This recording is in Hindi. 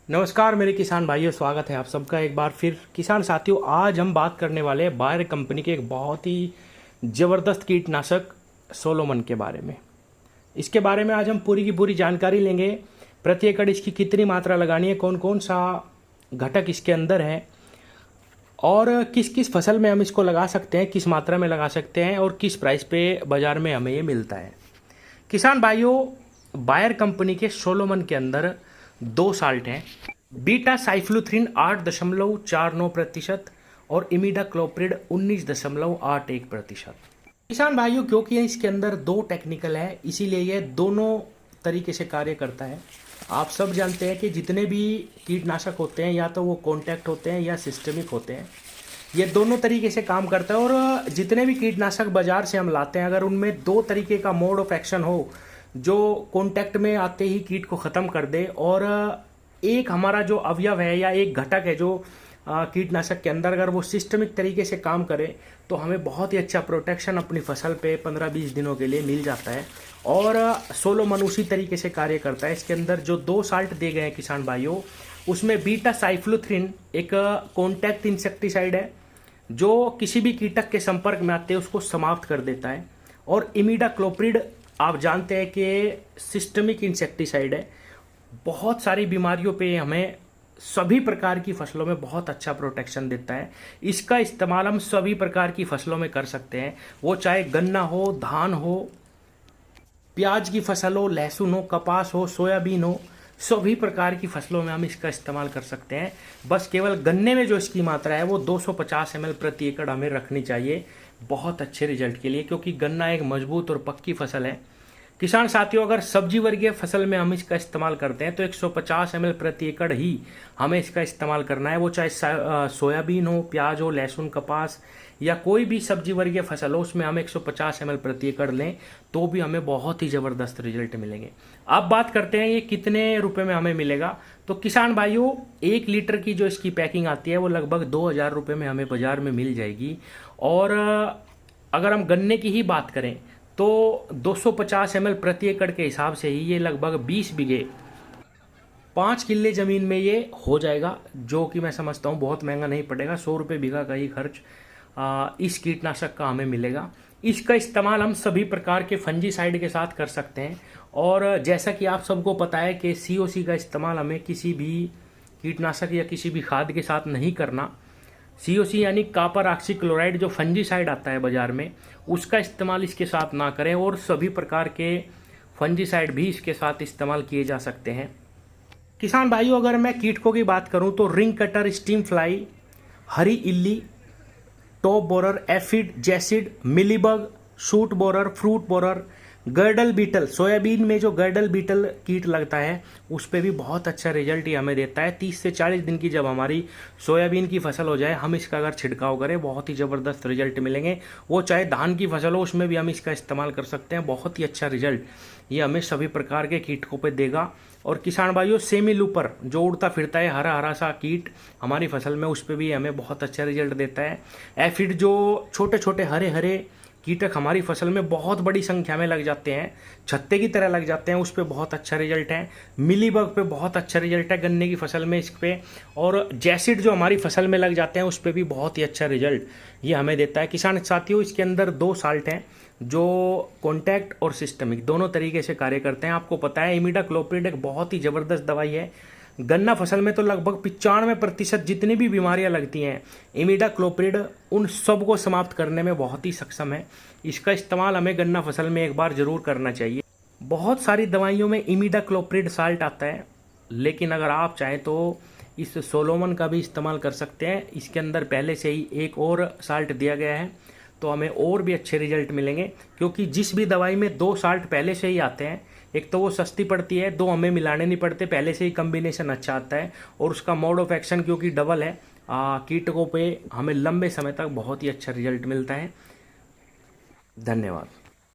नमस्कार मेरे किसान भाइयों, स्वागत है आप सबका एक बार फिर। किसान साथियों, आज हम बात करने वाले हैं बायर कंपनी के एक बहुत ही ज़बरदस्त कीटनाशक सोलोमन के बारे में। इसके बारे में आज हम पूरी की पूरी जानकारी लेंगे। प्रति एकड़ इसकी कितनी मात्रा लगानी है, कौन कौन सा घटक इसके अंदर है और किस किस फसल में हम इसको लगा सकते हैं, किस मात्रा में लगा सकते हैं और किस प्राइस पे बाज़ार में हमें ये मिलता है। किसान भाइयों, बायर कंपनी के सोलोमन के अंदर दो साल्ट हैं, बीटा साइफ्लुथ्रिन 8.49% और इमिडाक्लोप्रिड 19.81%। किसान भाइयों, क्योंकि इसके अंदर दो टेक्निकल है, इसीलिए ये दोनों तरीके से कार्य करता है। आप सब जानते हैं कि जितने भी कीटनाशक होते हैं या तो वो कॉन्टैक्ट होते हैं या सिस्टमिक होते हैं, ये दोनों तरीके से काम करता है। और जितने भी कीटनाशक बाजार से हम लाते हैं, अगर उनमें दो तरीके का मोड ऑफ एक्शन हो, जो कॉन्टैक्ट में आते ही कीट को ख़त्म कर दे, और एक हमारा जो अवयव है या एक घटक है जो कीटनाशक के अंदर, अगर वो सिस्टमिक तरीके से काम करे तो हमें बहुत ही अच्छा प्रोटेक्शन अपनी फसल पे 15-20 दिनों के लिए मिल जाता है। और सोलोमन उसी तरीके से कार्य करता है। इसके अंदर जो दो साल्ट दिए गए हैं किसान भाइयों, उसमें बीटा साइफ्लुथ्रिन एक कॉन्टैक्ट इंसेक्टिसाइड है जो किसी भी कीटक के संपर्क में आते हैं उसको समाप्त कर देता है, और इमिडाक्लोप्रिड आप जानते हैं कि सिस्टमिक इंसेक्टिसाइड है। बहुत सारी बीमारियों पे हमें सभी प्रकार की फसलों में बहुत अच्छा प्रोटेक्शन देता है। इसका इस्तेमाल हम सभी प्रकार की फसलों में कर सकते हैं, वो चाहे गन्ना हो, धान हो, प्याज की फसल हो, लहसुन हो, कपास हो, सोयाबीन हो, सभी प्रकार की फसलों में हम इसका इस्तेमाल कर सकते हैं। बस केवल गन्ने में जो इसकी मात्रा है वो 250 ml प्रति एकड़ हमें रखनी चाहिए बहुत अच्छे रिजल्ट के लिए, क्योंकि गन्ना एक मजबूत और पक्की फसल है। किसान साथियों, अगर सब्जी वर्गीय फसल में हम इसका इस्तेमाल करते हैं तो 150 ml प्रति एकड़ ही हमें इसका इस्तेमाल करना है। वो चाहे सोयाबीन हो, प्याज हो, लहसुन, कपास या कोई भी सब्जी वर्गीय फसल हो, उसमें हम 150 ml प्रति एकड़ लें तो भी हमें बहुत ही ज़बरदस्त रिजल्ट मिलेंगे। अब बात करते हैं ये कितने रुपए में हमें मिलेगा। तो किसान भाइयों, 1 लीटर की जो इसकी पैकिंग आती है वो लगभग 2000 रुपये में हमें बाज़ार में मिल जाएगी। और अगर हम गन्ने की ही बात करें तो 250 ml प्रति एकड़ के हिसाब से ही ये लगभग 20 बीघे 5 किल्ले ज़मीन में ये हो जाएगा, जो कि मैं समझता हूँ बहुत महंगा नहीं पड़ेगा। 100 रुपये बीघा का ही खर्च इस कीटनाशक का हमें मिलेगा। इसका इस्तेमाल हम सभी प्रकार के फंजीसाइड के साथ कर सकते हैं। और जैसा कि आप सबको पता है कि COC का इस्तेमाल हमें किसी भी कीटनाशक या किसी भी खाद के साथ नहीं करना। COC यानी कॉपर ऑक्सीक्लोराइड जो फंजीसाइड आता है बाजार में, उसका इस्तेमाल इसके साथ ना करें। और सभी प्रकार के फंजीसाइड भी इसके साथ इस्तेमाल किए जा सकते हैं। किसान भाइयों, अगर मैं कीटकों की बात करूं तो रिंग कटर, स्टीम फ्लाई, हरी इल्ली, top borer, aphid, jassid, mealybug, shoot borer, fruit borer, girdle beetle, soybean में जो गर्डल बीटल कीट लगता है उस पर भी बहुत अच्छा रिजल्ट ये हमें देता है। 30 से 40 दिन की जब हमारी सोयाबीन की फसल हो जाए, हम इसका अगर छिड़काव करें बहुत ही ज़बरदस्त रिजल्ट मिलेंगे। वो चाहे धान की फसल हो, उसमें भी हम इसका इस्तेमाल कर सकते हैं। बहुत ही अच्छा रिजल्ट ये हमें सभी प्रकार के कीटकों पर देगा। और किसान भाइयों, सेमी लूपर जो उड़ता फिरता है हरा हरा सा कीट हमारी फसल में, उस पर भी हमें बहुत अच्छा रिजल्ट देता है। एफिड जो छोटे छोटे हरे हरे कीटक हमारी फसल में बहुत बड़ी संख्या में लग जाते हैं, छत्ते की तरह लग जाते हैं, उस पर बहुत अच्छा रिजल्ट है। मिलीबग पे बहुत अच्छा रिजल्ट है गन्ने की फसल में इस पे। और जैसिड जो हमारी फसल में लग जाते हैं उस पर भी बहुत ही अच्छा रिजल्ट ये हमें देता है। किसान साथियों, इसके अंदर दो साल्ट हैं जो कॉन्टैक्ट और सिस्टमिक दोनों तरीके से कार्य करते हैं। आपको पता है इमिडाक्लोप्रिड एक बहुत ही ज़बरदस्त दवाई है। गन्ना फसल में तो लगभग 95% जितनी भी बीमारियां लगती हैं, इमिडाक्लोप्रिड उन सब को समाप्त करने में बहुत ही सक्षम है। इसका इस्तेमाल हमें गन्ना फसल में एक बार ज़रूर करना चाहिए। बहुत सारी दवाइयों में इमिडाक्लोप्रिड साल्ट आता है, लेकिन अगर आप चाहें तो इस सोलोमन का भी इस्तेमाल कर सकते हैं। इसके अंदर पहले से ही एक और साल्ट दिया गया है तो हमें और भी अच्छे रिजल्ट मिलेंगे, क्योंकि जिस भी दवाई में 2 साल्ट पहले से ही आते हैं, एक तो वो सस्ती पड़ती है, 2 हमें मिलाने नहीं पड़ते, पहले से ही कम्बिनेशन अच्छा आता है। और उसका मोड ऑफ एक्शन क्योंकि डबल है, कीटकों पे हमें लंबे समय तक बहुत ही अच्छा रिजल्ट मिलता है। धन्यवाद।